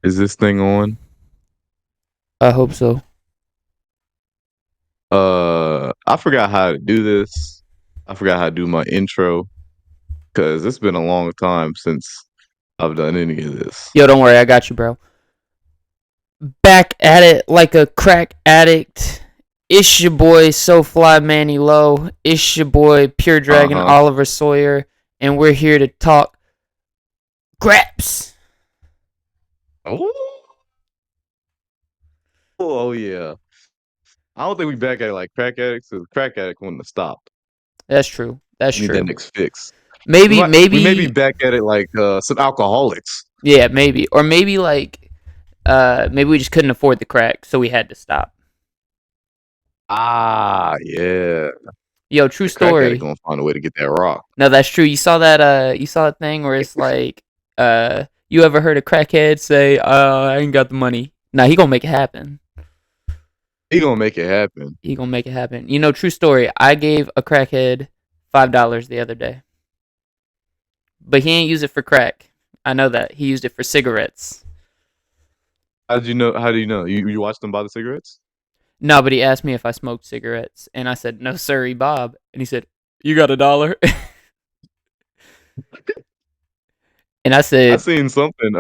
Is this thing on? I hope so. I forgot how to do this. I forgot how to do my intro because it's been a long time since I've done any of this. Yo, don't worry, I got you, bro. Back at it like a crack addict. It's your boy, So Fly Manny Low. It's your boy, Pure Dragon Uh-huh. Oliver Sawyer, and we're here to talk graps. Oh, oh yeah. I don't think we back at it like crack addicts. 'Cause crack addict wanting to stop. That's true. That's We need that true. next fix. Maybe, We may be maybe, back at it like some alcoholics. yeah, maybe, or maybe like, maybe we just couldn't afford the crack, so we had to stop. Ah, yeah. Yo, true The crack addict story. gonna find a way to get that rock. No, that's true. You saw that thing where it's like, you ever heard a crackhead say, I ain't got the money. Nah, he gonna make it happen. He gonna make it happen. He gonna make it happen. You know, true story. I gave a crackhead $5 the other day, but he ain't use it for crack. I know that he used it for cigarettes. How did you know? How do you know? You watched them buy the cigarettes? No, but he asked me if I smoked cigarettes, and I said, "No, sorry, Bob." And he said, "You got $1?" And I I said, seen something.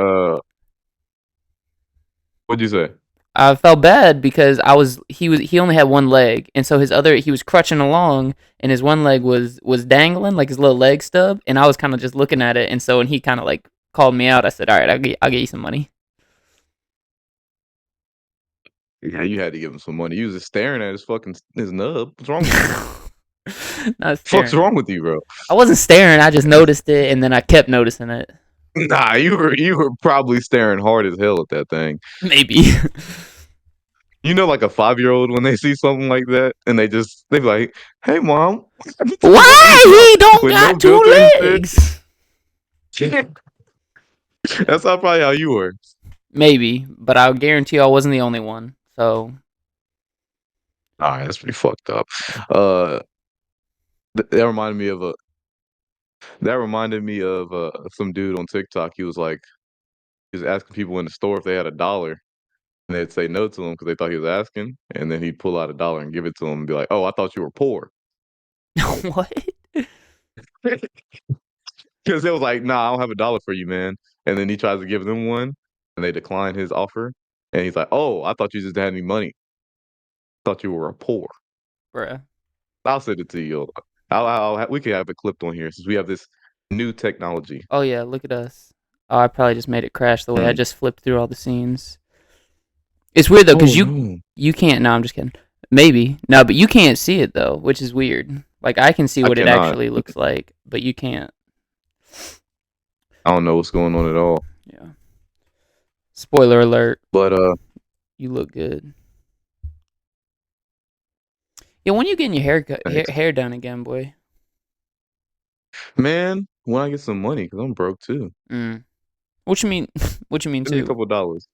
What'd you say? I felt bad because he only had one leg, and so he was crutching along, and his one leg was dangling like his little leg stub, and I was kind of just looking at it, and so when he kind of like called me out, I said, "All right, I'll get you some money." Yeah, you had to give him some money. He was just staring at his nub. What's wrong with you? Not Fuck's staring. wrong with you, bro? I wasn't staring. I just noticed it, and then I kept noticing it. Nah, you were probably staring hard as hell at that thing. Maybe. You know, like a 5-year-old when they see something like that and they be like, "Hey, mom, Why he don't with no got filter and two shit." legs? That's how probably how you were. Maybe, but I'll guarantee I wasn't the only one. So All right, that's pretty fucked up. Uh, that reminded me of a some dude on TikTok. He was asking people in the store if they had $1, and they'd say no to him because they thought he was asking, and then he'd pull out $1 and give it to him and be like, "Oh, I thought you were poor," what? because it was like, "Nah, I don't have $1 for you, man." And then he tries to give them one, and they decline his offer, and he's like, "Oh, I thought you just had any money. Thought you were a poor." Bruh. I'll send it to you. We could have it clipped on here since we have this new technology. Oh yeah, look at us. Oh, I probably just made it crash the way I Mm. just flipped through all the scenes. It's weird though, Oh cause no, you can't. No, I'm just kidding. Maybe no, but you can't see it though, which is weird. Like I can see I what it cannot. actually looks like, but you can't. I don't know what's going on at all. Yeah. Spoiler alert. But You look good. Yeah, when you getting your thanks, hair done again, boy? man. When I get some money, because I'm broke too. Mm. What you mean? What you mean Give me a too? couple dollars.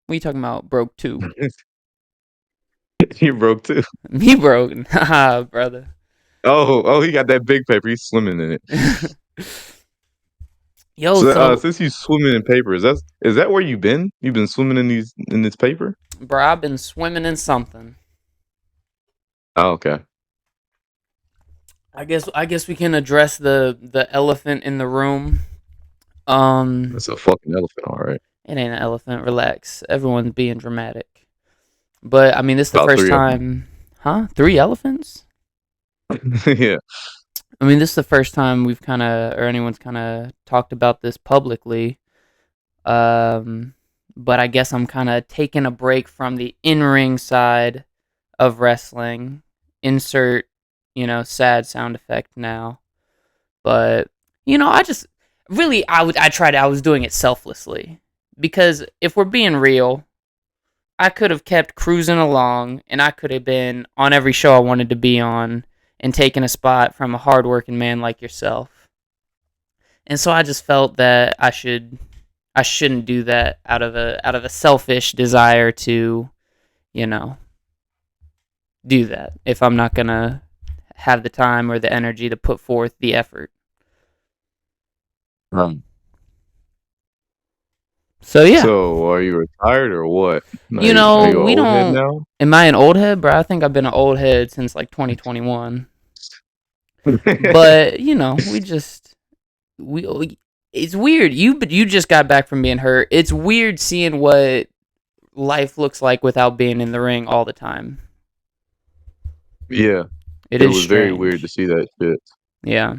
What you talking about? Broke too? You're broke too. Me broke? Haha, brother. Oh, he got that big paper. He's swimming in it. Yo, So, so since you swimming in paper, is that where you've been? You've been swimming in this paper? bro, I've been swimming in something. Oh, okay. I guess we can address the elephant in the room. Um, That's a fucking elephant, all right. it ain't an elephant. Relax. Everyone's being dramatic. But I mean, this is the About first three of them. time, huh? Three elephants? Yeah. I mean, this is the first time we've kind of, or anyone's kind of talked about this publicly. Um, but I guess I'm kind of taking a break from the in-ring side of wrestling. Insert, sad sound effect now. But I just really I was doing it selflessly because if we're being real, I could have kept cruising along and I could have been on every show I wanted to be on and taken a spot from a hardworking man like yourself. And so I just felt that I shouldn't do that out of a selfish desire to, you know, do that if I'm not going to have the time or the energy to put forth the effort. Um, So yeah, So, are you retired or what? you Are know, you an we old head don't. now? Am I an old head, bro? I think I've been an old head since like 2021. But you know, we. It's weird. You just got back from being hurt. It's weird seeing what life looks like without being in the ring all the time. Yeah, It it is was very weird to strange. see that shit. Yeah.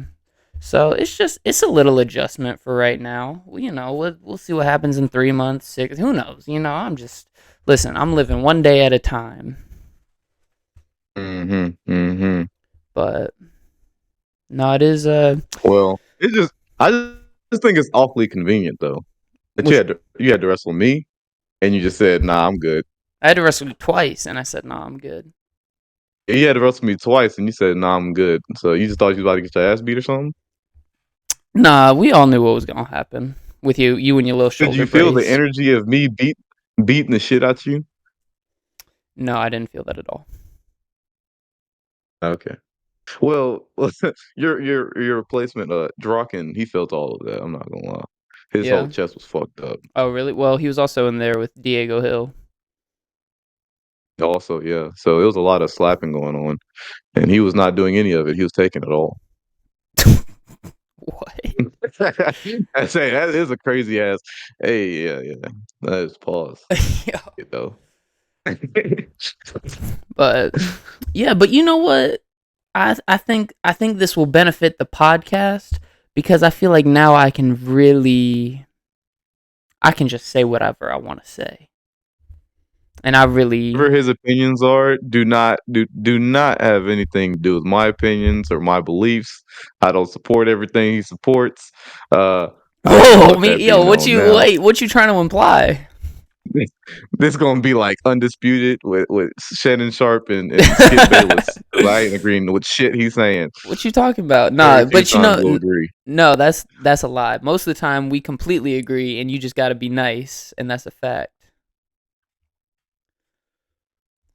So it's a little adjustment for right now. You know, we'll see what happens in 3 months, six. Who knows? You know, listen. I'm living one day at a time. Mhm, mhm. But no, it is Well, I just think it's awfully convenient though that which you had to wrestle me, and you just said, "Nah, I'm good." I had to wrestle you twice, and I said, "No, I'm good." You had to wrestle me twice, and you said, "Nah, I'm good." So you just thought you was about to get your ass beat or something? Nah, we all knew what was gonna happen with you and your little Did shoulder you feel the brace. energy of me beating the shit out you? No, I didn't feel that at all. Okay. Well, your replacement, Draken, he felt all of that. I'm not gonna lie. His whole Yeah. chest was fucked up. Oh, really? Well, he was also in there with Diego Hill. Also, yeah. So it was a lot of slapping going on, and he was not doing any of it. He was taking it all. What? I say that is a crazy ass. Hey, yeah, yeah. That is pause. Yeah. You know. But yeah, but you know what? I think this will benefit the podcast because I feel like now I can just say whatever I want to say. And I really Whatever his opinions are, do not have anything to do with my opinions or my beliefs. I don't support everything he supports. I just want to Oh, let that be yo, known now. what you trying to imply? This gonna be like undisputed with Shannon Sharp and Skip Bayless. 'Cause I ain't agreeing with shit he's saying. What you talking about? Very Nah, few but you times know, we'll agree. no, that's a lie. Most of the time, we completely agree, and you just got to be nice, and that's a fact.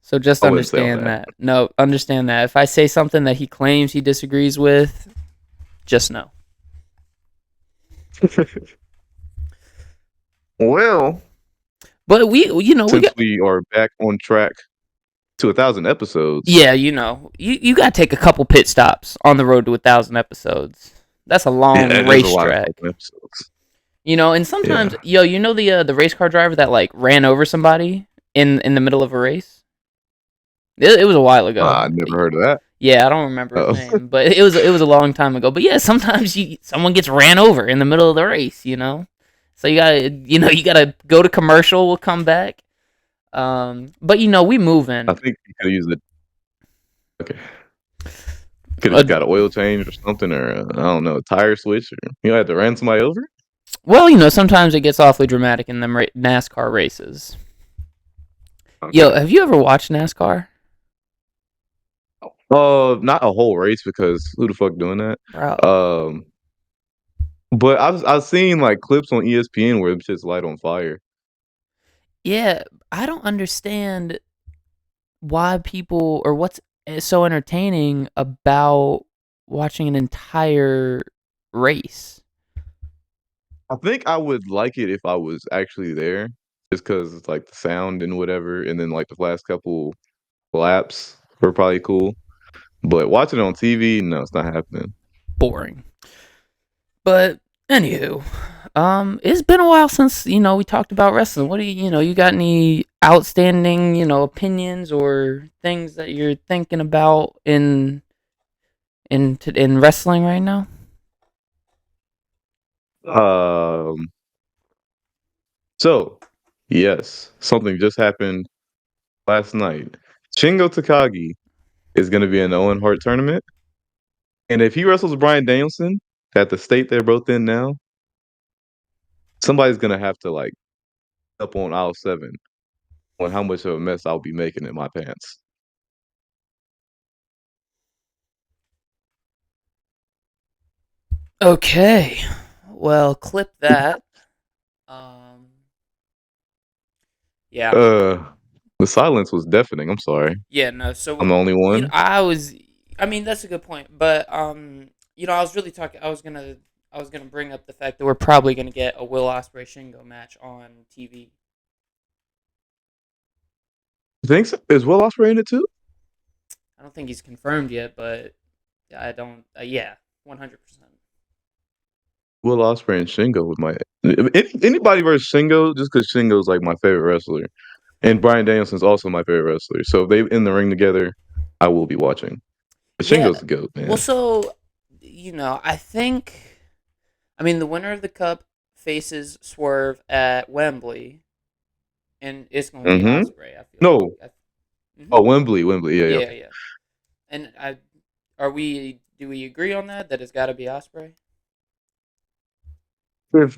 So just I wouldn't say all understand that. that. No, understand that. If I say something that he claims he disagrees with, just know. Well, But we since got. we are back on track to 1,000 episodes, Yeah, you got to take a couple pit stops on the road to 1,000 episodes. That's a yeah, long that is a lot of racetrack. fucking episodes. You know, and sometimes, Yeah, you know the race car driver that like ran over somebody in the middle of a race. It was a while ago. I never heard of that. Yeah, I don't remember his Oh, name, but it was a long time ago. But yeah, sometimes someone gets ran over in the middle of the race. So you gotta go to commercial. We'll come back. But we I moving. think you could have used it. Okay, could have Uh, just got an oil change or something, or I don't know, a tire switch, or had to ran somebody over. well, sometimes it gets awfully dramatic in them NASCAR races. Yo, Okay. have you ever watched NASCAR, Not a whole race because who the fuck doing that? bro? Um, but I've seen like clips on ESPN where them shit's light on fire. Yeah, I don't understand why people or what's so entertaining about watching an entire race. I think I would like it if I was actually there, just because it's like the sound and whatever, and then like the last couple laps were probably cool. But watching it on TV, no, it's not happening. Boring. But anywho, it's been a while since we talked about wrestling. What do you got any outstanding opinions or things that you're thinking about in wrestling right now? Um, so yes, something just happened last night. Shingo Takagi is going to be in the Owen Hart tournament, and if he wrestles Bryan Danielson at the state they're both in now, somebody's going to have to like up on aisle 7 on how much of a mess I'll be making in my pants. Okay, well, clip that. Um, yeah, Uh, the silence was deafening. I'm sorry. yeah, no. So I'm the only one. I was. I mean, that's a good point, but I was really talking. I was gonna. I was gonna bring up the fact that we're probably gonna get a Will Ospreay Shingo match on TV. You think so? Is Will Ospreay in it too? I don't think he's confirmed yet, but I don't. Yeah, 100%. Will Ospreay and Shingo with my anybody versus Shingo just because Shingo's like my favorite wrestler, and Brian Danielson's also my favorite wrestler. So if they in the ring together, I will be watching. But Yeah. Shingo's the goat, Well, man. so I think. I mean, the winner of the cup faces Swerve at Wembley, and it's gonna be Mm-hmm. Ospreay. I feel like. No. Mm-hmm. Oh, Wembley. Yeah, yeah. Yeah, yeah. And I are we? Do we agree on that? That it's got to be Ospreay? If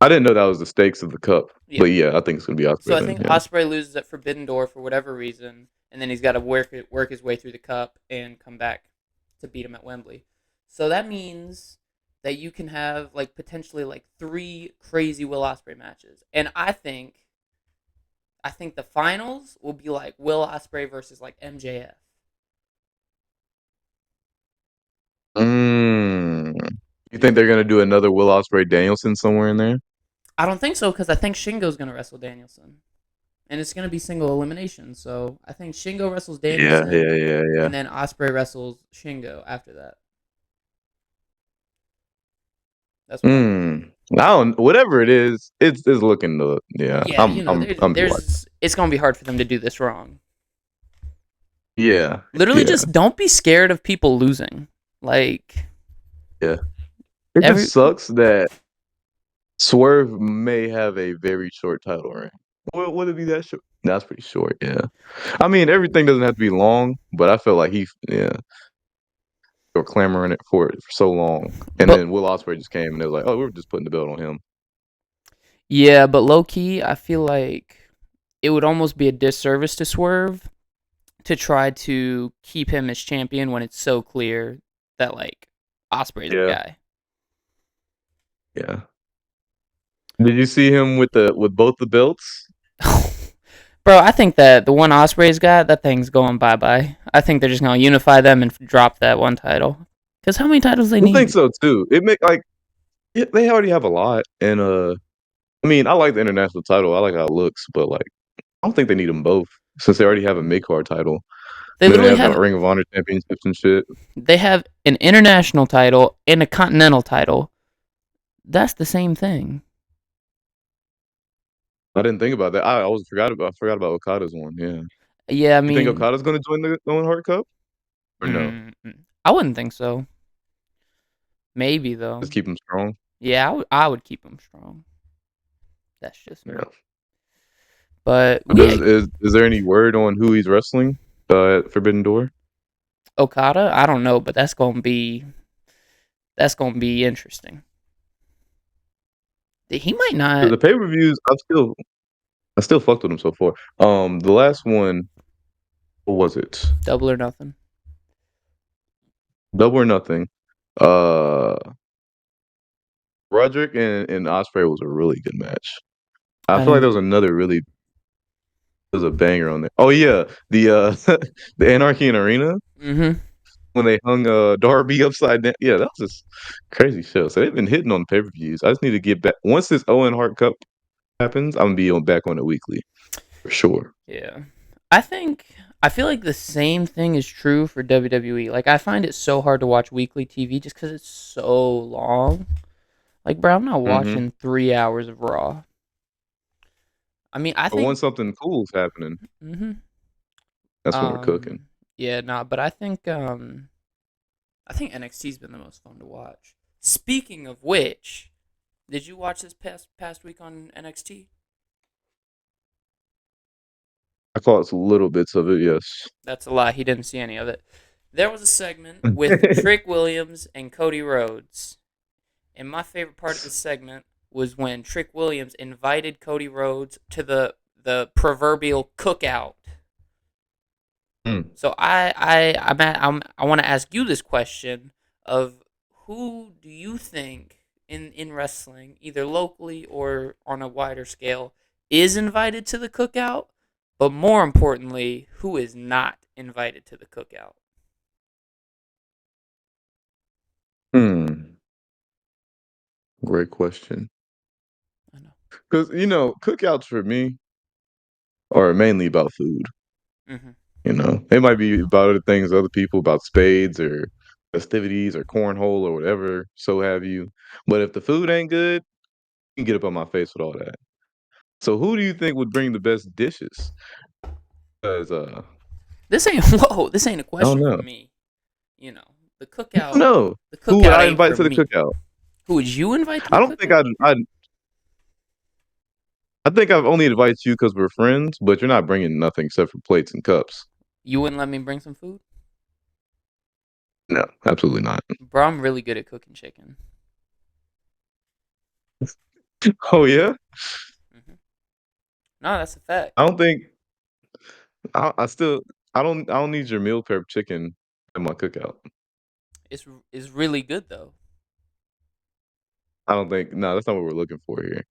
I didn't know that was the stakes of the cup, Yeah. but yeah, I think it's gonna be So Ospreay I then. think Yeah. Ospreay loses at Forbidden Door for whatever reason, and then he's got to work his way through the cup and come back to beat him at Wembley. So that means that you can have like potentially like three crazy Will Ospreay matches, and I think the finals will be like Will Ospreay versus like MJF. Mm. You think they're gonna do another Will Ospreay Danielson somewhere in there? I don't think so because I think Shingo's gonna wrestle Danielson, and it's gonna be single elimination. So I think Shingo wrestles Yeah, Danielson, yeah, yeah, yeah. and then Ospreay wrestles Shingo after that. That's what I think. I don't. Whatever it is, it's looking to. Yeah, Yeah, I'm be watching. there's it's gonna be hard for them to do this wrong. Yeah, Literally, yeah, just don't be scared of people losing. Like yeah. It every just sucks that Swerve may have a very short title reign. Would it be that short? That's pretty short. Yeah. I mean, everything doesn't have to be long, but I feel like yeah, they were clamoring for it for so long, and but then Will Ospreay just came and they was like, oh, we are just putting the belt on him. yeah, but low key, I feel like it would almost be a disservice to Swerve to try to keep him as champion when it's so clear that like Osprey's the Yeah, guy. yeah. Did you see him with both the belts? Bro, I think that the one Osprey's got, that thing's going bye bye. I think they're just gonna unify them and drop that one title. Because how many titles they I think need? so too. It make like yeah, they already have a lot, and I mean, I like the international title. I like how it looks, but like, I don't think they need them both since they already have a mid card title. They And then they literally have the have Ring of Honor championships and shit. they have an international title and a continental title. That's the same thing. I didn't think about that. I forgot about Okada's one. Yeah. Yeah, I You think mean, Okada's going to join the Owen Hart Cup or no? mm, I wouldn't think so. Maybe Just though. keep him strong. Yeah, I would keep him strong. That's just me. Yeah. But Does is there any word on who he's wrestling at Forbidden Door? Okada, I don't know, but that's gonna be interesting. He might not The pay per views, I still fucked with him so far. The last one, what was it? double or nothing. Double or Nothing. Uh, Roderick and Osprey was a really good match. I I feel like didn't. there was another really there was a banger on there. Oh yeah, the the Anarchy in Arena Mm-hmm. when they hung Darby upside down. Yeah, that was just crazy show. So they've been hitting on pay per views. I just need to get back once this Owen Hart Cup happens. I'm gonna be on back on it weekly for sure. Yeah. I feel like the same thing is true for WWE. Like I find it so hard to watch weekly TV just because it's so long. Like, bro, I'm not Mm-hmm. watching 3 hours of Raw. I mean, I But once think. something cool's happening, Hmm. that's when we're cooking. Yeah, nah, but I think NXT's been the most fun to watch. Speaking of which, did you watch this past week on NXT? I caught little bits of it. Yes. That's a lie. He didn't see any of it. There was a segment with Trick Williams and Cody Rhodes. And my favorite part of this segment was when Trick Williams invited Cody Rhodes to the proverbial cookout. Mm. So I want to ask you this question of who do you think in wrestling, either locally or on a wider scale, is invited to the cookout, but more importantly, who is not invited to the cookout? Hmm. Great question. I know. Because cookouts for me are mainly about food. Hmm. It might be about other things, other people, about spades or festivities or cornhole or whatever, so have you. But if the food ain't good, you can get up on my face with all that. So who do you think would bring the best dishes? Because This ain't whoa. This ain't a I don't question for know. me. You know, the I don't cookout. know. The Who would cookout I ain't invite for to the me. cookout? Who would you invite to I the don't think cookout? I think I've only invited you because we're friends, but you're not bringing nothing except for plates and cups. You wouldn't let me bring some food, No, absolutely not. bro. I'm really good at cooking chicken. Oh yeah? Hmm. No, that's a fact. I don't think I still I don't need your meal prep chicken in my cookout. It's really good though. I don't think no, that's not what we're looking for here.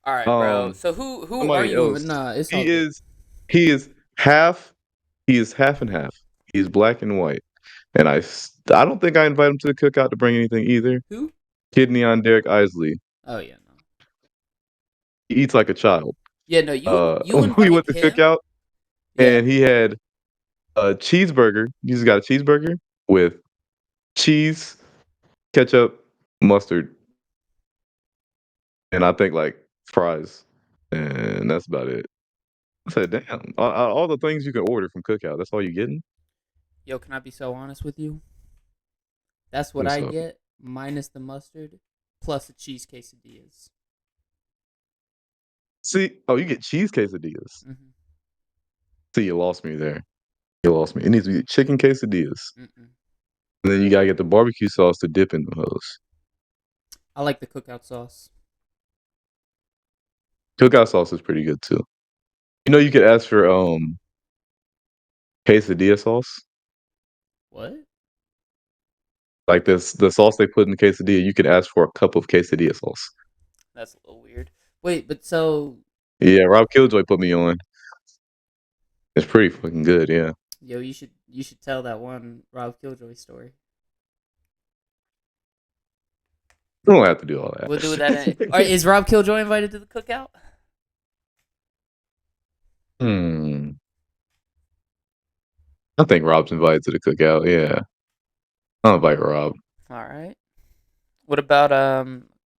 All right, bro. Um, So who are somebody you? else. Nah, it's all He good. is he is half he is half and half. He's black and white. And I don't think I invite him to the cookout to bring anything either. Who? Kidney on Derek Isley. Oh yeah, no. He eats like a child. Yeah, no. You We invite went to him. cookout Yeah. and he had a cheeseburger. He's got a cheeseburger with cheese, ketchup, mustard, and I think like fries, and that's about it. I said, "Damn, all the things you can order from Cookout. That's all you getting?" Yo, can I be so honest with you? That's what What's I up? get minus the mustard, plus a cheese quesadillas. See, oh, you get cheese quesadillas. Mm-hmm. See, you lost me there. You lost me. It needs to be chicken quesadillas, Mm-mm. and then you gotta get the barbecue sauce to dip in the hose. I like the cookout sauce. Cookout sauce is pretty good too. You could ask for quesadilla sauce, What? like this the sauce they put in the quesadilla. You could ask for a cup of quesadilla sauce. That's a little weird. Wait, but so Yeah, Rob Killjoy put me on. It's pretty fucking good. Yeah, yo, you should tell that one Rob Killjoy story. we don't have to do all We'll do that. All right, that. is Rob Killjoy invited to the cookout? Hmm. I think Rob's invited to the cookout. Yeah, I'll invite Rob. All right. What about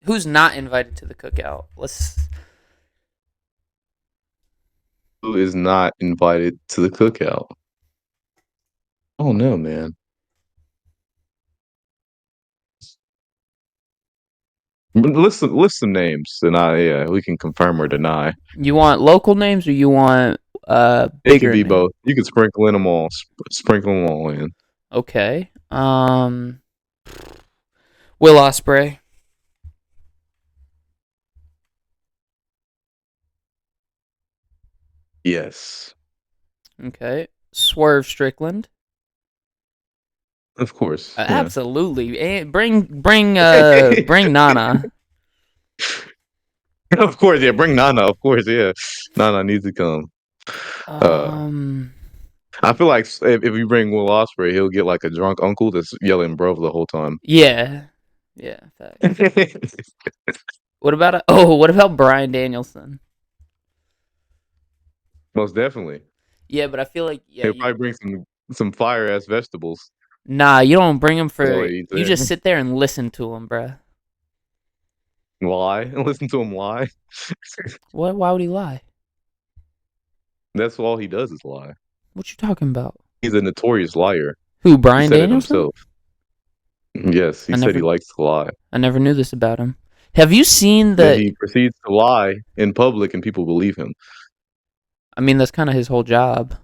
who's not invited to the cookout? Let's. Who is not invited to the cookout? Oh no, man. List some names, and we can confirm or deny. You want local names or you want It could bigger be names? both. You can sprinkle in them all. Sprinkle them all in. Okay. Will Osprey. Yes, Okay. Swerve Strickland. of course. Yeah. Absolutely. And bring Nana. Of course, yeah. Bring Nana. Of course, yeah. Nana needs to come. Uh, Um. I feel like if you bring Will Ospreay, he'll get like a drunk uncle that's yelling "bro" the whole time. Yeah. Yeah. Facts. What about Brian Danielson? Most definitely. Yeah, but I feel like yeah. He'll probably bring some fire ass vegetables. Nah, you don't bring him That's all for. he eats You there. just sit there and listen to him, bruh. Lie. Listen to him lie. What? Why would he lie? That's all he does is lie. What you talking about? He's a notorious liar. Who? He Brian said it Danielson? himself. Yes, he I said he never. likes to lie. I never knew this about him. Have you seen Then the? he proceeds to lie in public, and people believe him. I mean, that's kind of his whole job.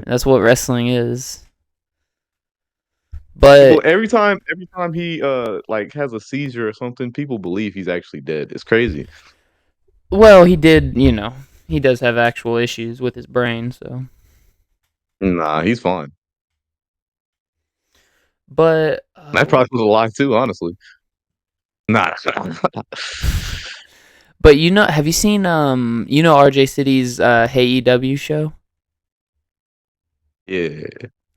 That's what wrestling is. People But every time he like has a seizure or something, people believe he's actually dead. It's crazy. well, he did. He does have actual issues with his brain. So, Nah, he's fine. but That probably was a lie too, honestly. Nah. but have you seen RJ City's Hey EW show? Yeah.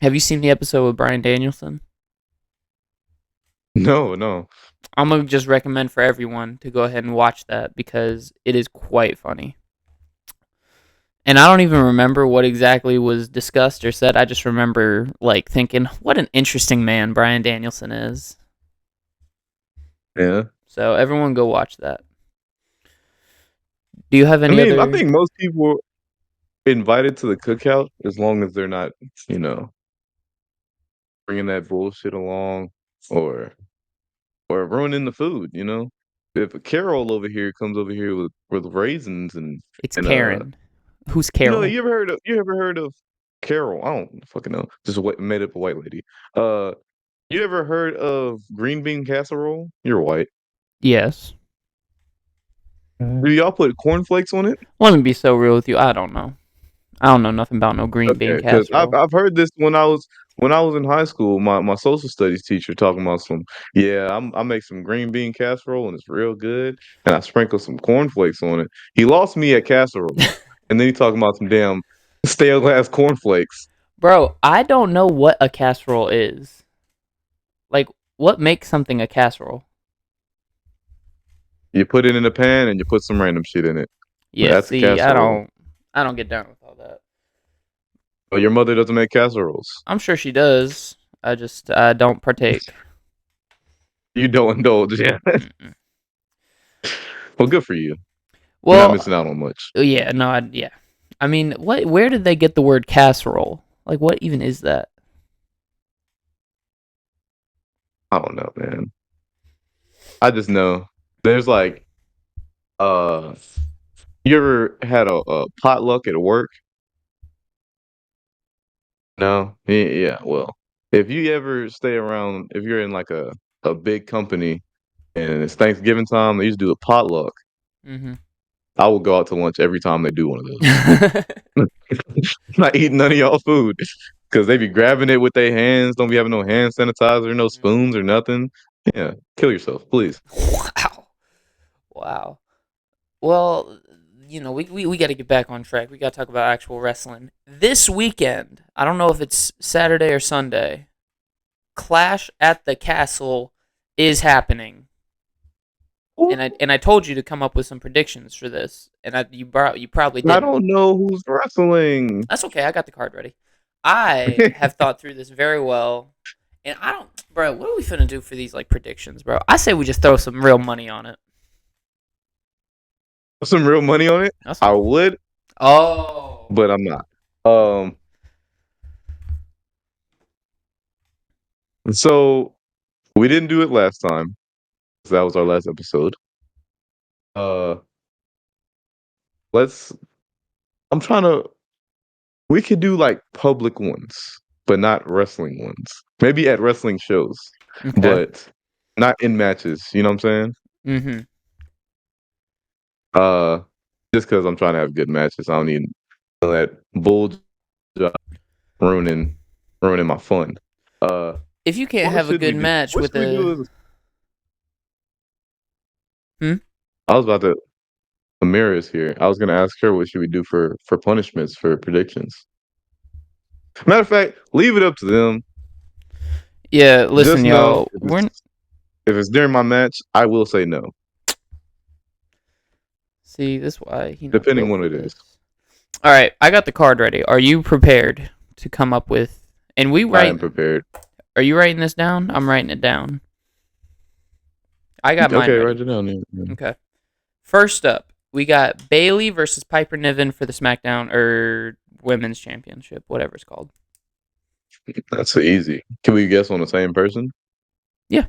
Have you seen the episode with Brian Danielson? No, no. I'm gonna just recommend for everyone to go ahead and watch that because it is quite funny. And I don't even remember what exactly was discussed or said. I just remember like thinking, what an interesting man Bryan Danielson is. Yeah. So everyone go watch that. Do you have I any mean, I other? think most people are invited to the cookout as long as they're not, you know, bringing that bullshit along or ruining the food. If a Carol over here comes over here with raisins It's and Karen. Who's Carol? you ever heard of Carol? I don't fucking know. Just a made up a white lady. Uh, you ever heard of green bean casserole? You're white. Yes. Do y'all put cornflakes on it? Let me be so real with you. I don't know. I don't know nothing about no green bean Okay, because I've casserole. I've heard this when I was in high school. My social studies teacher talking about some. Yeah, I make some green bean casserole and it's real good, and I sprinkle some cornflakes on it. He lost me at casserole, and then he talking about some damn stale ass cornflakes. Bro, I don't know what a casserole is. Like, what makes something a casserole? You put it in a pan and you put some random shit in it. Yeah, That's a see, casserole. I don't get down with all that. But your mother doesn't make casseroles. I'm sure she does. I don't partake. You don't indulge. Yeah. Mm-mm. Well, good for you. You're not Well, missing out on much. yeah, no, yeah. I mean, what? Where did they get the word casserole? Like, what even is that? I don't know, man. I just know there's like uh you ever had a potluck at work? No? Yeah, well, if you ever stay around, if you're in like a big company and it's Thanksgiving time, they used to do a potluck. Mm-hmm. I will go out to lunch every time they do one of those. Not eating none of y'all food because they be grabbing it with their hands, don't be having no hand sanitizer, no spoons or nothing. Yeah, kill yourself, please. Wow. Wow. Well, we got to get back on track. We got to talk about actual wrestling. This weekend, I don't know if it's Saturday or Sunday, Clash at the Castle is happening. And I told you to come up with some predictions for this, and you probably I didn't. don't know who's wrestling. That's okay. I got the card ready. I have thought through this very well, and I don't, bro. What are we finna do for these like predictions, bro? I say we just throw some real money on it. Some real money on it. That's I all. would, Oh. but I'm not. Um, so we didn't do it last time. So that was our last episode. Uh, let's. I'm trying to. We could do like public ones, but not wrestling ones. Maybe at wrestling shows, Okay. but not in matches. You know what I'm saying? Mm-hmm. Uh, just because I'm trying to have good matches, I don't need that bull job ruining ruining my fun. Uh, If you can't what have a should we good do? match What with should we a, do? hmm? I was about to. Amira is here. I was gonna ask her what should we do for punishments for predictions. Matter of fact, leave it up to them. Yeah, listen, Just know y'all. We're if it's during my match, I will say no, see this is why he not depending built on for what it is. this. All right, I got the card ready. Are you prepared to come up with? And we I am write. prepared. Are you writing this down? I'm writing it down. I got mine Okay, write ready. it down. Yeah. Okay. First up, we got Bailey versus Piper Niven for the SmackDown or Women's Championship, whatever it's called. That's so easy. Can we guess on the same person? Yeah.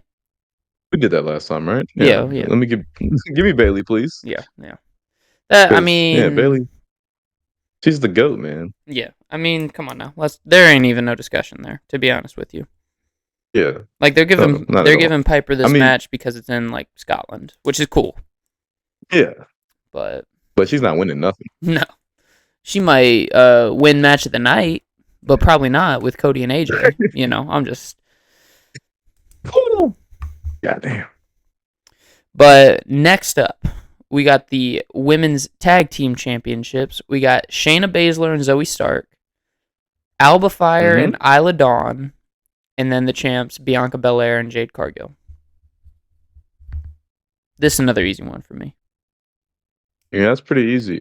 We did that last time, right? Yeah. Yeah. Yeah. Let me give me Bailey, please. Yeah. Yeah. I Because yeah, mean, Bailey, she's the goat, man. yeah. I mean, come on now. There ain't even no discussion there, to be honest with you. Yeah. Like No, not they're at all. giving Piper I this mean, match because it's in like Scotland, which is cool. yeah, But but she's not winning nothing. no, she might win match of the night, but probably not with Cody and AJ. I'm just. Goddamn. But next up, we got the women's tag team championships. We got Shayna Baszler and Zoe Stark, Alba Fire Mm-hmm. and Isla Dawn, and then the champs Bianca Belair and Jade Cargill. This is another easy one for me. Yeah, that's pretty easy.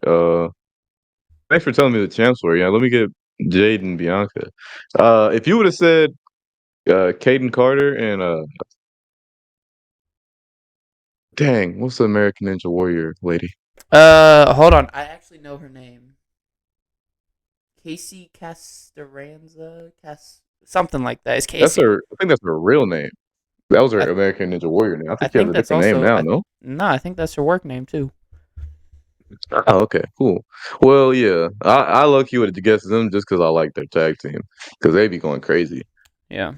Thanks for telling me the champs were. Yeah, let me get Jade and Bianca. If you would have said Caden Carter and dang, what's the American Ninja Warrior lady? Hold on. I actually know her name. Casey Castaranza, something like that. It's That's Casey. her. I think that's her real name. That was her I American Ninja Warrior name. I I think she has think a that's different name also now. No. no. I think that's her work name too. Oh, okay, cool. Well, yeah, I low key would have guessed them just because I like their tag team because they be going crazy. Yeah.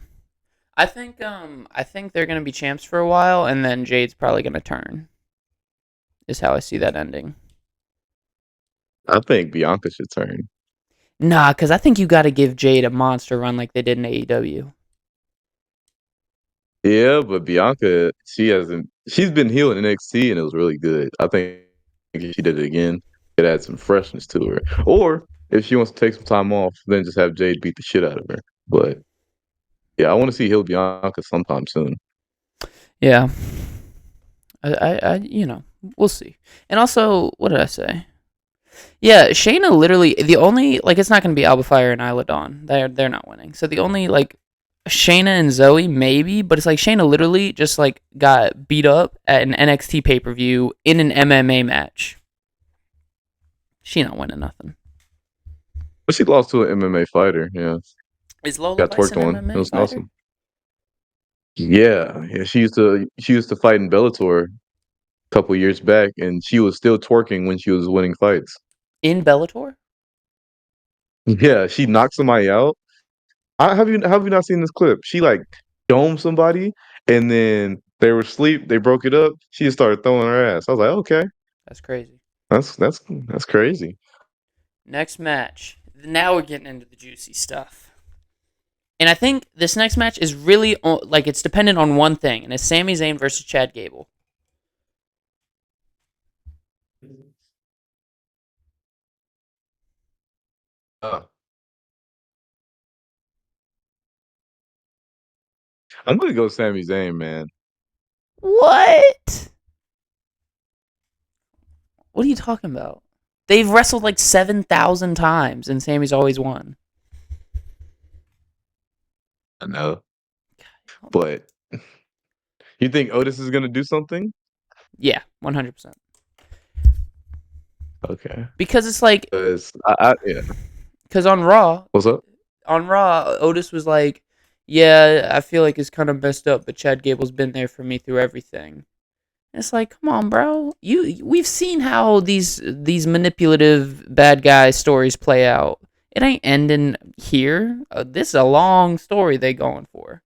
I think they're gonna be champs for a while, and then Jade's probably gonna turn. Is how I see that ending. I think Bianca should turn. Nah, because I think you got to give Jade a monster run like they did in AEW. Yeah, but Bianca, she hasn't. She's been heel in NXT and it was really good. I think if she did it again, it add some freshness to her. Or if she wants to take some time off, then just have Jade beat the shit out of her. But yeah, I want to see heel Bianca sometime soon. Yeah. We'll see. And also, what did I say? Yeah, Shayna literally the only like it's not gonna be Alba Fire and Isla Dawn. They're not winning. So the only like Shayna and Zoe maybe, but it's like Shayna literally just like got beat up at an NXT pay per view in an MMA match. She not winning nothing. But she lost to an MMA fighter. Yeah, Is Lola got Vice twerked an on. It MMA was fighter? awesome. Yeah, yeah. She used to fight in Bellator a couple years back, and she was still twerking when she was winning fights. In Bellator? Yeah, she knocked somebody out. Have you not seen this clip? She like domed somebody, and then they were asleep. They broke it up. She just started throwing her ass. I was like, okay, That's crazy. that's crazy. Next match. Now we're getting into the juicy stuff. And I think this next match is really like it's dependent on one thing, and it's Sami Zayn versus Chad Gable. Uh, I'm gonna go Sami Zayn, man. What? What are you talking about? They've wrestled like 7,000 times, and Sammy's always won. I know, but you think Otis is gonna do something? Yeah, 100%. Okay, Because it's like, because yeah. because What's up? On Raw, Otis was like, "Yeah, I feel like it's kind of messed up, but Chad Gable's been there for me through everything." And it's like, come on, bro. We've seen how these manipulative bad guy stories play out. It ain't ending here. This is a long story they going for.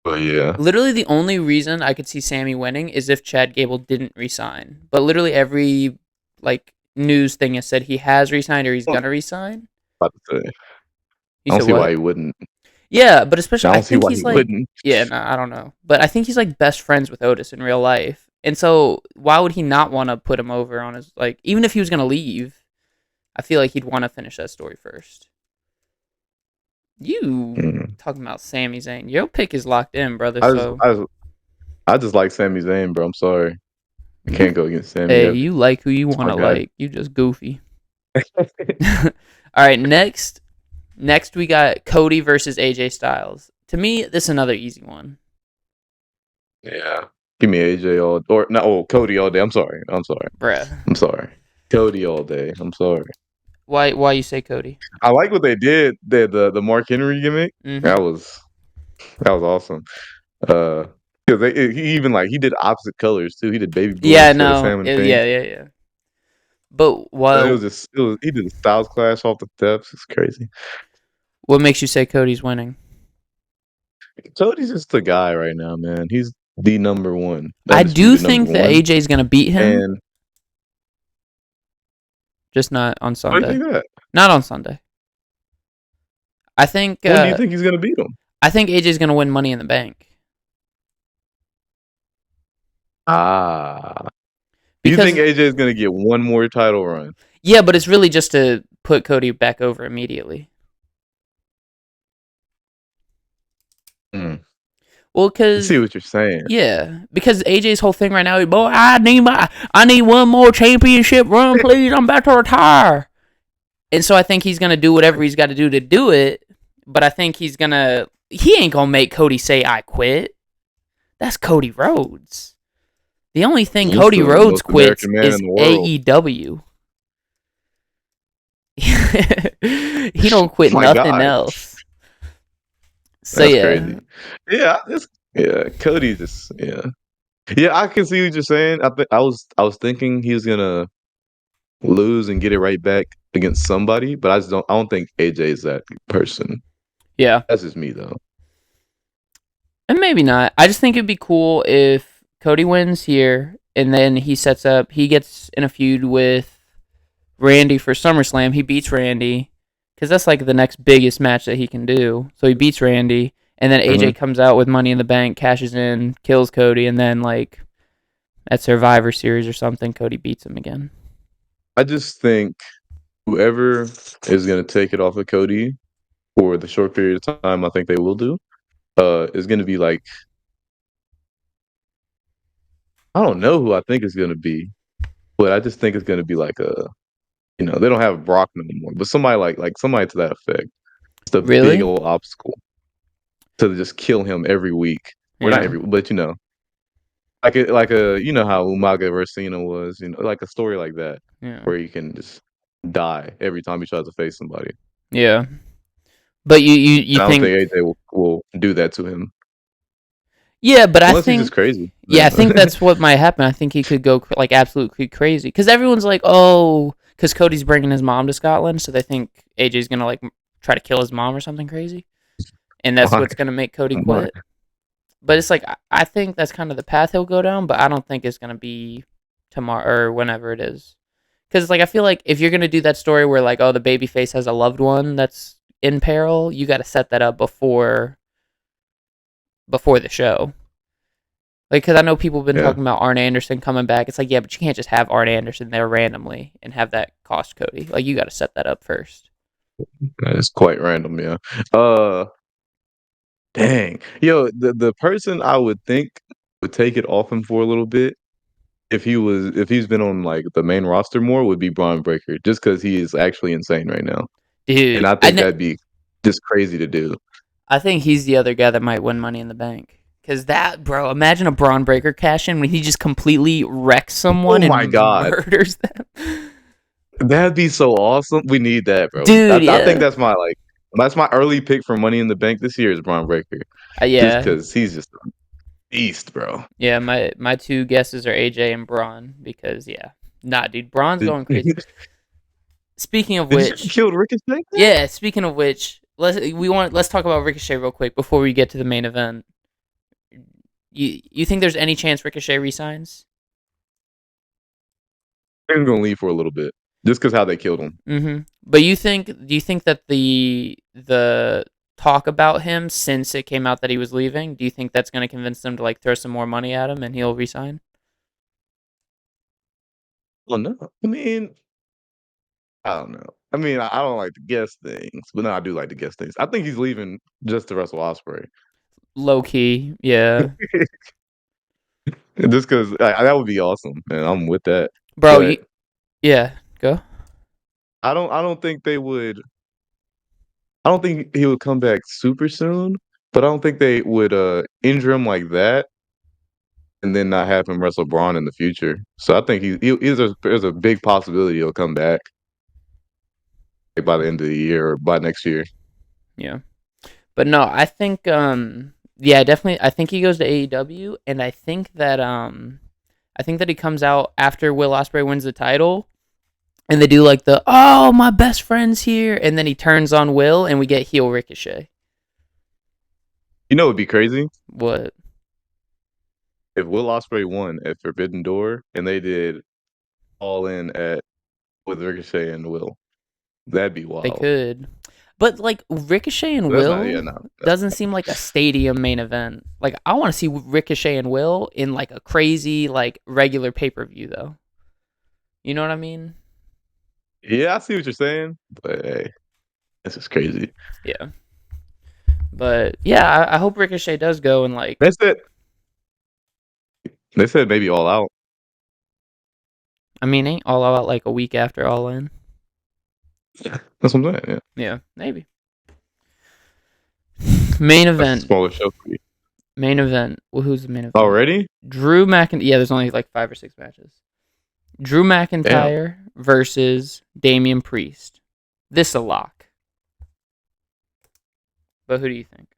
But yeah, Literally, the only reason I could see Sammy winning is if Chad Gable didn't resign. But literally every like news thing has said he has resigned or he's I gonna resign. about to say, You I don't said see why what? he wouldn't. Yeah, but especially I I don't see think why he's he like wouldn't. yeah, no, I don't know. But I think he's like best friends with Otis in real life. And so why would he not want to put him over on his like even if he was gonna leave, I feel like he'd want to finish that story first. You Mm. talking about Sami Zayn. Your pick is locked in, brother, I just, so I just, I just like Sami Zayn, bro. I'm sorry, I you can't go against Sami. hey, That's you like who you my wanna guy. like. You just goofy. Alright, next we got Cody versus AJ Styles. To me, this is another easy one. Yeah. Give me AJ all or no, oh, Cody all day. I'm sorry. I'm sorry. Bruh. I'm sorry. Cody all day. I'm sorry. Why you say Cody? I like what they did. The Mark Henry gimmick. Mm-hmm. That was awesome. Because he even like he did opposite colors too. He did baby blue Yeah, instead of no. salmon pink. Yeah. But It was just he did a Styles Clash off the steps. It's crazy. what makes you say Cody's winning? Cody's just the guy right now, man. He's the number one, the I do undisputed number think that one. AJ's gonna beat him, And just not on why do you Sunday. think that? Not on Sunday. I think When do you think he's gonna beat him? I think AJ's gonna win Money in the Bank Ah. You think because AJ is gonna get one more title run? yeah, but it's really just to put Cody back over immediately. Mm. Well, I see because what you're saying. yeah, because AJ's whole thing right now, boy, I need one more championship run, please. I'm about to retire. And so I think he's gonna do whatever he's got to do it. But I think he ain't gonna make Cody say I quit. That's Cody Rhodes. The only thing He's Cody the Rhodes most quits American man in is the world. AEW. He don't quit My nothing God, else. So that's yeah, crazy. Yeah, Cody just yeah. I can see what you're saying. I was thinking he was gonna lose and get it right back against somebody, but I don't think AJ is that person. yeah, That's just me though. and maybe not. I just think it'd be cool if Cody wins here, and then he gets in a feud with Randy for SummerSlam. He beats Randy because that's like the next biggest match that he can do. So he beats Randy, and then Hmm. AJ comes out with Money in the Bank, cashes in, kills Cody, and then like at Survivor Series or something, Cody beats him again. I just think whoever is gonna take it off of Cody for the short period of time, I think they will do. Is gonna be like I don't know who I think is gonna be, but I just think it's gonna be like they don't have Brock no more, but somebody like somebody to that effect. It's a big Really? old obstacle to just kill him every week. Or not Yeah. every, but like a how Umaga versus Cena was, like a story like that Yeah. where you can just die every time he tries to face somebody. Yeah. But you And I don't think think AJ will do that to him yeah, but I unless he's just think crazy. yeah, I Then think that's what might happen. I think he could go like absolutely crazy because everyone's like, oh, because Cody's bringing his mom to Scotland, so they think AJ's gonna like try to kill his mom or something crazy, and that's why? what's gonna make Cody Why? quit. But it's like I think that's kind of the path he'll go down, but I don't think it's gonna be tomorrow or whenever it is. Because like I feel like if you're gonna do that story where like oh the baby face has a loved one that's in peril, you got to set that up before the show. Like, because I know people have been Yeah, talking about Arn Anderson coming back. It's like, yeah, but you can't just have Arn Anderson there randomly and have that cost Cody. Like, you got to set that up first. it's quite random. Yeah. Uh, Dang. Yo, the person I would think would take it off him for a little bit if he's been on like the main roster more would be Braun Breaker, just because he is actually insane right now, and Dude, I think that'd be just crazy to do. I think he's the other guy that might win Money in the Bank. Because that, bro, imagine a Braun Breaker cash in when he just completely wrecks Oh someone my and God, murders them. that'd be so awesome. We need that, bro. Dude, I think yeah. that's my early pick for Money in the Bank this year is Braun Breaker, just Yeah. because he's just a beast, bro. Yeah, my two guesses are AJ and Braun because, yeah. Nah, dude, Braun's going crazy. Speaking of Did you which, kill Ricochet? yeah, speaking of which, let's talk about Ricochet real quick before we get to the main event. You think there's any chance Ricochet resigns? I'm gonna leave for a little bit, just because how they killed him. Mm-hmm. But do you think that the talk about him since it came out that he was leaving, do you think that's going to convince them to like throw some more money at him and he'll resign? Well, no, I don't know. I don't like to guess things, but no, I do like to guess things. I think he's leaving just to wrestle Osprey, Low key, yeah, just because that would be awesome, and I'm with that. bro. But Yeah, go. I don't think they would. I don't think he would come back super soon. But I don't think they would injure him like that and then not have him wrestle Braun in the future. So I think there's a big possibility he'll come back like, by the end of the year or by next year. Yeah, but no, I think yeah, definitely. I think he goes to AEW, and I think that he comes out after Will Ospreay wins the title, and they do like the oh my best friend's here, and then he turns on Will, and we get heel Ricochet. You know, it'd be crazy What if Will Ospreay won at Forbidden Door and they did all in at with Ricochet and Will. That'd be they wild. could, but like Ricochet and But that's not. Yeah, Will no. doesn't seem like a stadium main event. Like I want to see Ricochet and Will in like a crazy like regular pay per view though. You know what I mean? Yeah, I see what you're saying, but hey, this is crazy. Yeah. But yeah, I hope Ricochet does go and like. They said they said maybe All Out. I mean, ain't All Out like a week after All In? That's what I'm saying. Yeah, Yeah, maybe. Main that's a event. smaller show for you. Main event. Well, who's the main event? Already? Drew McIntyre. Yeah, there's only like 5 or 6 matches. Drew Damn. McIntyre versus Damian Priest. This a lock. But who do you think?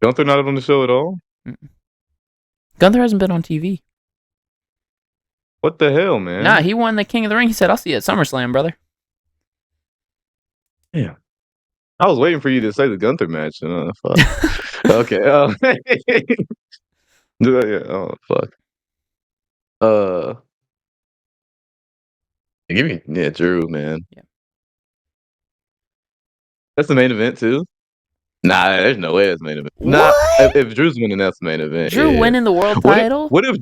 Gunther not on the show at all? Mm-mm. Gunther hasn't been on TV. What the hell, Nah, man? he won the King of the Ring. He said, "I'll see you at SummerSlam, brother." Yeah. I was waiting for you to say the Gunther match. Fuck. Okay. Yeah. Oh fuck. Uh, give me Drew, man. Yeah. That's the main event too. Nah, there's no way it's main event. Nah, What? if Drew's winning, that's the main event. Drew Yeah. winning the world What if title? what if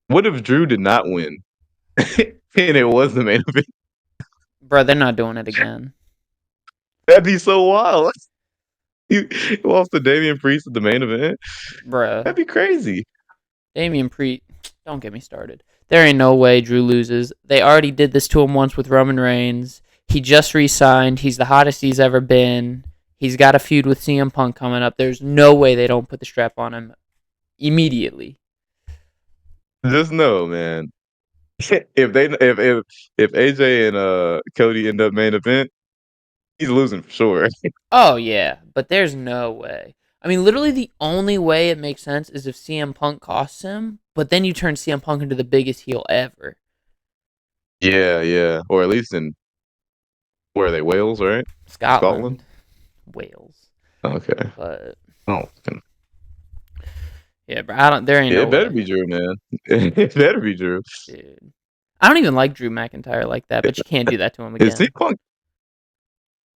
what if Drew did not win and it was the main event? Bro, they're not doing it again. That'd be so wild. You lost to Damian Priest at the main event. Bruh. That'd be crazy. Damian Priest. Don't get me started. There ain't no way Drew loses. They already did this to him once with Roman Reigns. He just re-signed. He's the hottest he's ever been. He's got a feud with CM Punk coming up. There's no way they don't put the strap on him immediately. Just know, man. If AJ and Cody end up main event, he's losing for sure. Oh, yeah, but there's no way. I mean, literally the only way it makes sense is if CM Punk costs him, but then you turn CM Punk into the biggest heel ever. Yeah, yeah. Or at least in where are they? Wales, right? Scotland. Scotland, Wales. Okay. But Oh, yeah, bro, I don't. There ain't yeah, no it better way, be Drew, man. It better be Drew. dude. I don't even like Drew McIntyre like that, but you can't do that to him Is C again. Punk?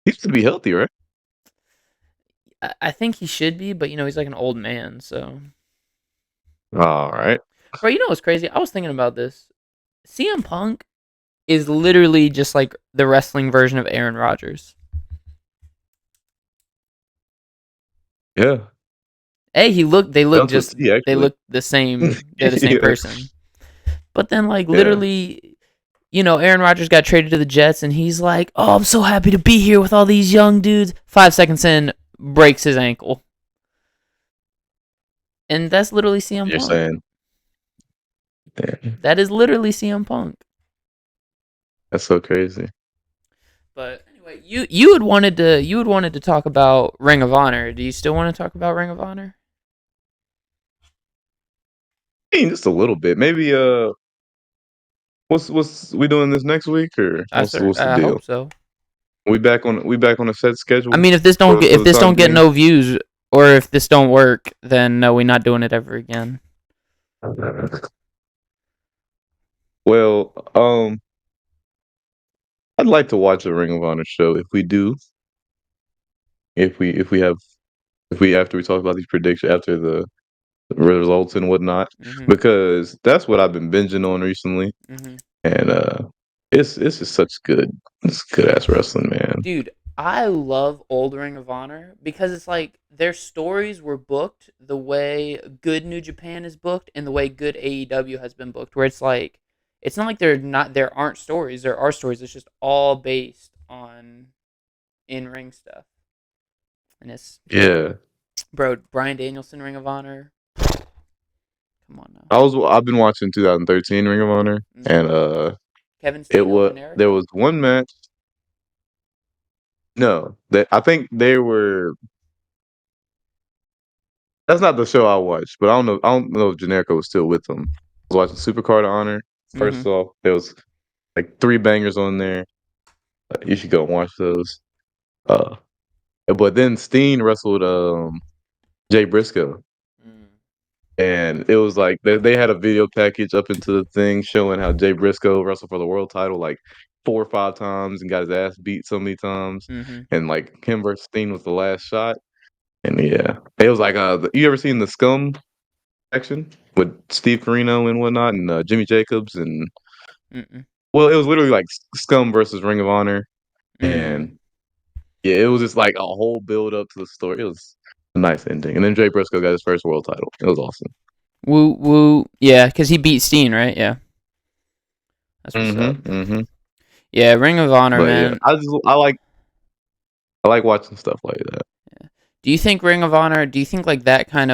He used to be healthy, right? I think he should be, but he's like an old man. So, All right. bro, you know what's crazy? I was thinking about this. CM Punk is literally just like the wrestling version of Aaron Rodgers. Yeah. Hey, Down to a T, they actually. look the same. They're the same Yeah. person. But then, like, Yeah. literally, Aaron Rodgers got traded to the Jets, and he's like, "Oh, I'm so happy to be here with all these young dudes." 5 seconds in, breaks his ankle, and that's literally CM You're Punk. saying. Yeah. That is literally CM Punk. That's so crazy. But anyway, you had wanted to talk about Ring of Honor. Do you still want to talk about Ring of Honor? I mean, just a little bit. Maybe what's we doing this next week or what's the I deal? hope so. We back on a set I schedule mean, for if the this time don't get being. no views, or if this don't work, then no, we're not doing it ever again. Well, I'd like to watch a Ring of Honor show if we do. If we after we talk about these predictions after the results and whatnot, Mhm. because that's what I've been binging on recently, Mhm. and it's just such it's good ass wrestling, man. Dude, I love old Ring of Honor because it's like their stories were booked the way good New Japan is booked and the way good AEW has been booked, where it's like it's not like there aren't stories. There are stories. It's just all based on in ring stuff. And it's Yeah, bro, Brian Danielson Ring of Honor. Come on now. I've been watching 2013 Ring of Honor, and Kevin it Steen and was there Generico? was one match. No, that I think they were. That's not the show I watched, but I don't know. I don't know if Generico was still with them. I was watching Supercard of Honor. First Mhm. off, there was like three bangers on there. You should go and watch those. Uh, but then Steen wrestled Jay Briscoe, Mm. and it was like they had a video package up into the thing showing how Jay Briscoe wrestled for the world title like 4 or 5 times and got his ass beat so many times, Mhm. and like him versus Steen was the last shot. And yeah, it was like you ever seen the Scum action with Steve Carino and whatnot, and Jimmy Jacobs, and Mm. well, it was literally like Scum versus Ring of Honor, and Mm. Yeah, it was just like a whole build up to the story. It was a nice ending. And then Jay Briscoe got his first world title. It was awesome. Woo woo. Yeah, because he beat Steen, right? Yeah, that's what's up. Mm-hmm. Yeah, Ring of Honor, But yeah, man. I like watching stuff like that. Do you think Ring of Honor? Do you think like that kind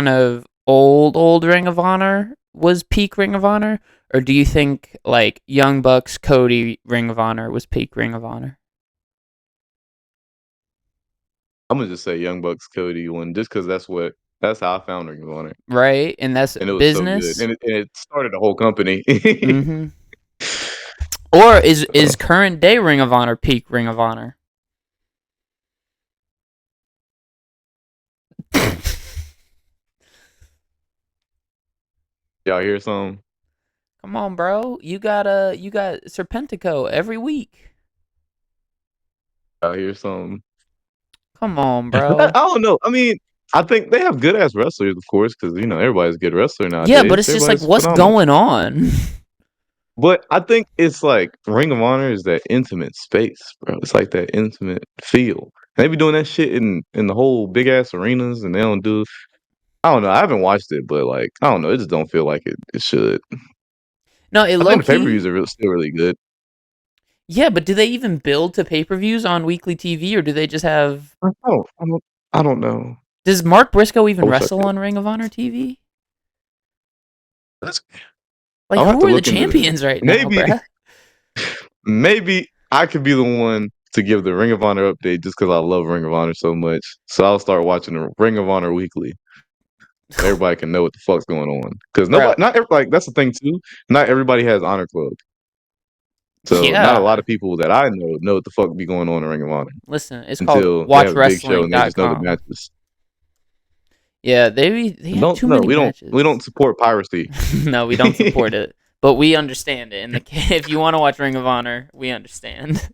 of old Ring of Honor was peak Ring of Honor, or do you think like Young Bucks Cody Ring of Honor was peak Ring of Honor? I'm gonna just say Young Bucks Cody won just because that's how I found Ring of Honor, Right, and that's and it was so good, business. and it started the whole company. Mm-hmm. Or is So, current day Ring of Honor peak Ring of Honor? y'all hear some? Come on, bro. You got Serpentico every week. Y'all hear some? Come on, I bro. don't know. I mean, I think they have good ass wrestlers, of course, because everybody's a good wrestler Yeah, but nowadays. it's just like Everybody's what's phenomenal. going on? But I think it's like Ring of Honor is that intimate space, bro. It's like that intimate feel. They be doing that shit in the whole big ass arenas, and they don't do. I don't know. I haven't watched it, but like I don't know. It just don't feel like it should. No, it I low think the pay per views key. are still really good. Yeah, but do they even build to pay-per-views on weekly TV, or do they just have? I don't know. Does Mark Briscoe I even wish I wrestle could. on Ring of Honor TV? That's, Like, I'll have who to are the look into that. champions right now, Maybe bruh? maybe I could be the one to give the Ring of Honor update just because I love Ring of Honor so much. So I'll start watching the Ring of Honor weekly. Everybody can know what the fuck's going on. Because Bro, like that's the thing too. Not everybody has Honor Club, so not a lot yeah. of people that I know what the fuck be going on in Ring of Honor Listen, it's called until they have a big show and they just know the watchwrestling.com. matches. Yeah, they have Don't too no, many we don't matches. support piracy. No, we don't support it, but we understand it. And if you want to watch Ring of Honor, we understand.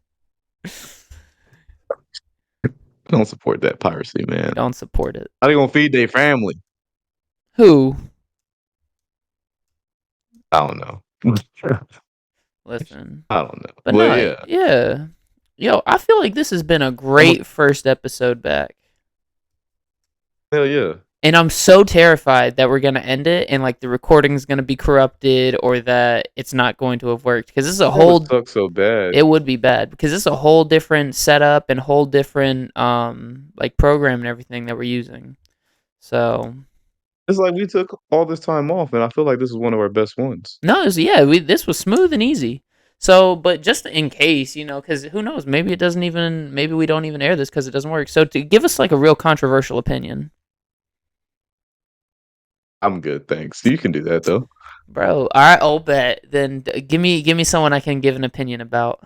Don't support that piracy, We man. don't support it. How they gonna feed their family? Who? I don't know. Listen. I don't know, But but no, yeah, yeah. Yo, I feel like this has been a I'm a, great first episode back. hell yeah. And I'm so terrified that we're gonna end it and like the recording's gonna be corrupted or that it's not going to have worked because this is a That would whole. suck so bad. It would be bad because this is a whole different setup and whole different like program and everything that we're using. So It's like we took all this time off, and I feel like this is one of our best ones. no, yeah, this was smooth and easy. So, but just in case, because who knows? Maybe it doesn't even. Maybe we don't even air this because it doesn't work. So, to give us like a real controversial opinion, I'm good, thanks. You can do that though. bro. All right, I'll bet. Then give me someone I can give an opinion about.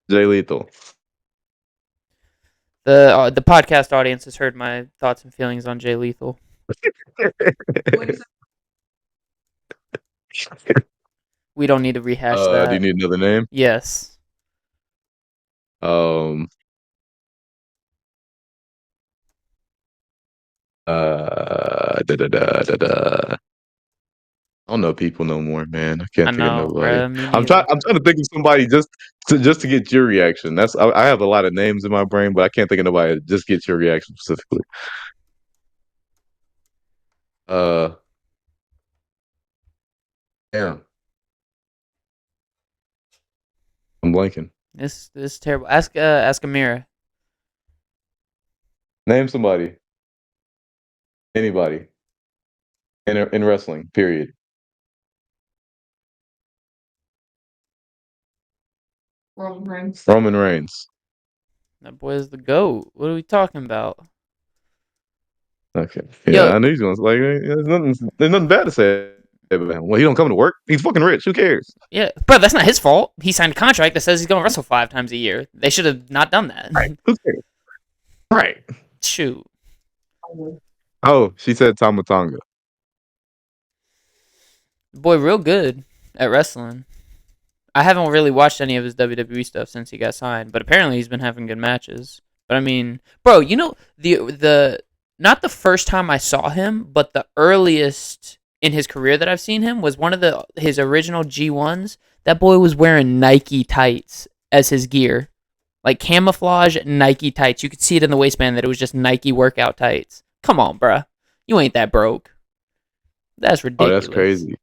Jay Lethal. The podcast audience has heard my thoughts and feelings on Jay Lethal. We don't need to rehash Do you that. need another name? Yes. Um, da da da da da. I don't know people no more, man. I I can't think of know, nobody. bro. Me neither. I'm trying to think of somebody just to get your reaction. I have a lot of names in my brain, but I can't think of nobody to just get your reaction specifically. Uh, yeah, I'm blanking. This is terrible. Ask Amira. Name somebody, anybody in wrestling. Period. Roman Reigns. That boy is the goat. What are we talking about? Okay. Yo, Yeah, I knew he was like, there's nothing bad to say about him. Well, he don't come to work. He's fucking rich. Who cares? yeah, bro, that's not his fault. He signed a contract that says he's going to wrestle 5 times a year. They should have not done that. Right. Who cares? Right. Shoot, Oh, she said Tamatonga. boy, real good at wrestling. I haven't really watched any of his WWE stuff since he got signed, but apparently he's been having good matches. But I mean, bro, the not the first time I saw him, but the earliest in his career that I've seen him was one of his original G1s. That boy was wearing Nike tights as his gear. Like camouflage Nike tights. You could see it in the waistband that it was just Nike workout tights. Come on, bruh. You ain't that broke. That's Oh, ridiculous. that's crazy.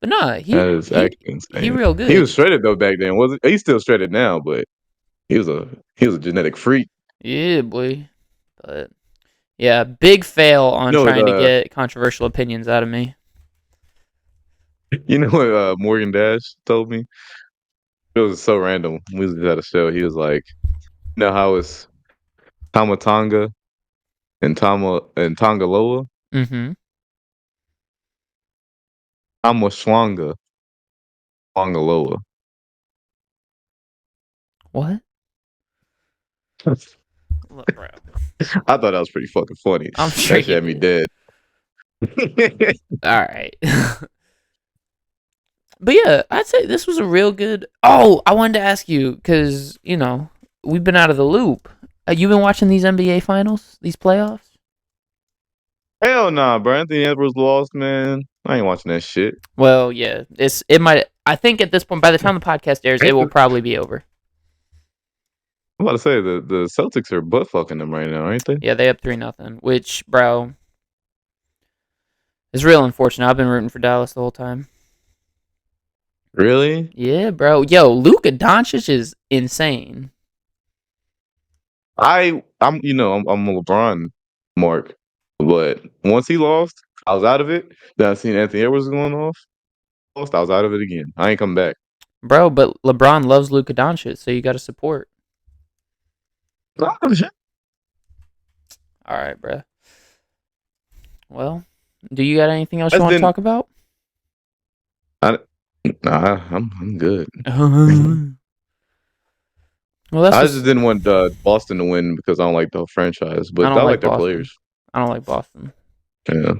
But no, That is actually insane. He real good. He was shredded though back then, wasn't he? He's still shredded now, but he was a genetic freak. Yeah, boy. But yeah, big fail on trying to get controversial opinions out of me. You know what Morgan Dash told me? It was so random. We was at a show. He was like, "You know how it's Tamatanga and Tongaloa, Mm-hmm. Tamaswanga, Tongaloa." What? Look, bro. I thought that was pretty fucking funny. I'm sure that shit had me dead. All right. But yeah, I'd say this was a real good. Oh, I wanted to ask you because we've been out of the loop. You been watching these NBA finals, these playoffs? Hell nah, bro. Anthony Edwards lost, man. I ain't watching that shit. Well, yeah, it might. I think at this point, by the time the podcast airs, it will probably be over. I'm about to say the Celtics are butt fucking them right now, ain't they? Yeah, they up 3-0. Which, bro, is real unfortunate. I've been rooting for Dallas the whole time. Really? Yeah, bro. Yo, Luka Doncic is insane. I'm a LeBron mark, but once he lost, I was out of it. Then I seen Anthony Edwards going off. Lost, I was out of it again. I ain't come back. Bro, but LeBron loves Luka Doncic, so you got to support. All right, bro. Well, do you got anything else you want to talk about? Nah, I'm good. Well, I just didn't want Boston to win because I don't like the whole franchise, but I like their players. I don't like Boston. Yeah.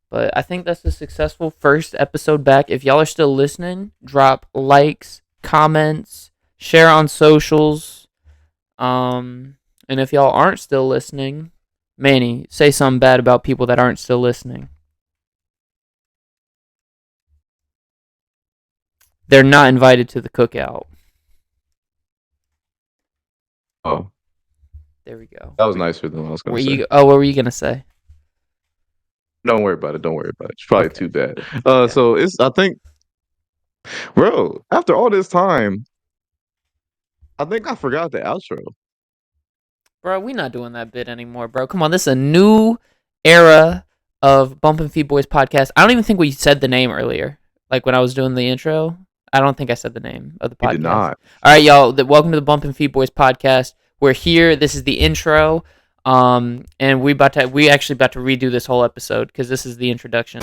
But I think that's a successful first episode back. If y'all are still listening, drop likes, comments, share on socials. And if y'all aren't still listening, Manny, say something bad about people that aren't still listening. They're not invited to the cookout. Oh. There we go. That was nicer than what I was going to say. What were you going to say? Don't worry about it. It's probably too bad. So I think, bro, after all this time, I think I forgot the outro. Bro, we not doing that bit anymore, bro. Come on, this is a new era of Bump and Feed Boys podcast. I don't even think we said the name earlier. Like when I was doing the intro, I don't think I said the name of the podcast. You did not. All right, y'all. Welcome to the Bump and Feed Boys podcast. We're here. This is the intro. And we actually about to redo this whole episode because this is the introduction.